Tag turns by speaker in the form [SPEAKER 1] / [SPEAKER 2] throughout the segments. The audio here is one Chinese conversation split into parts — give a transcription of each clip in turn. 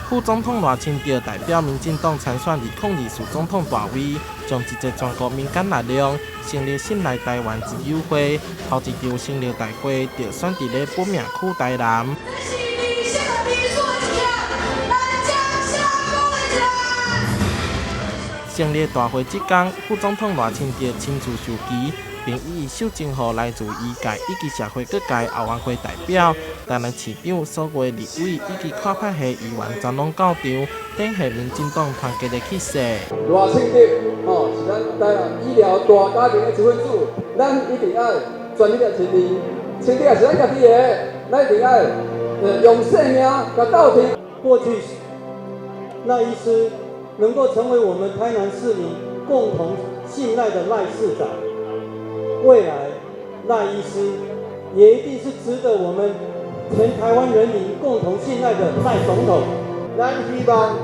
[SPEAKER 1] 副总统赖清德代表民进党参选2024总统大位，将一个全国民间力量成立信赖台湾之友会，头一场成立大会就选伫咧本命区台南。成立大会即天，副总统赖清德亲自授旗，并以手征予来自医界以及社会各界后援会代表、台南市长、所有立委以及跨派系议员全拢到场，展现民进党团结的气势。
[SPEAKER 2] 赖清德是咱台南医疗大家庭的一份子，咱一定要全力的亲力。清德也是咱家己的，咱一定要用生命甲斗阵。
[SPEAKER 3] 过去赖医师能够成为我们台南市民共同信赖的赖市长，未来赖医师也一定是值得我们全台湾人民共同信赖的赖总统。
[SPEAKER 2] 咱希望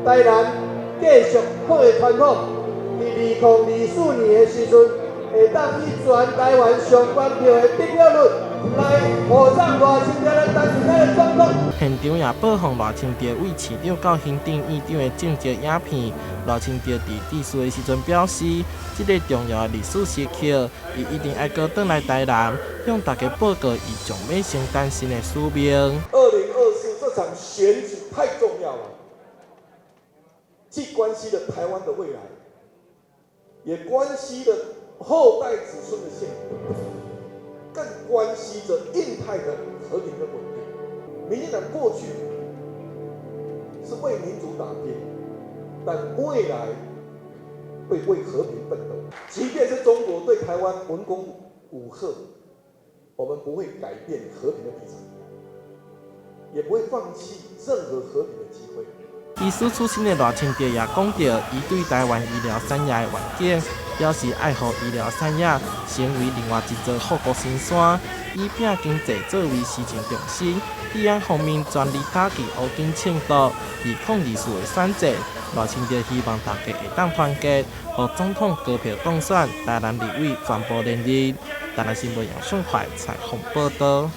[SPEAKER 2] 台南继续好的传统，伫2024年的时阵，会当以全台湾上关票的得票率来保障赖清德咱台南的总统。
[SPEAKER 1] 现场也播放赖清德为市长到行政院长的政绩影片。赖清德伫致辞的时阵表示，这个重要的历史时刻，伊一定爱搁转来台南，向大家报告伊将要承担新的使命。
[SPEAKER 2] 2024这场选举太重要了，既关系了台湾的未来，也关系了后代子孙的幸福，更关系着印太的和平跟稳定。民进党过去是为民主打拼，但未来会为和平奋斗。即便是中国对台湾文攻武吓，我们不会改变和平的立场，也不会放弃任何和平的机会。
[SPEAKER 1] 医师出身的赖清德也讲到，伊对台湾医疗产业的愿景，表示爱护医疗产业成为另外一座富国神山，以拼经济作为施政重心。治安方面全力打击乌金程度，2024的选战，赖清德希望大家会当团结，予总统高票当选，台南立委全部连任。台南新闻杨顺怀采访报道。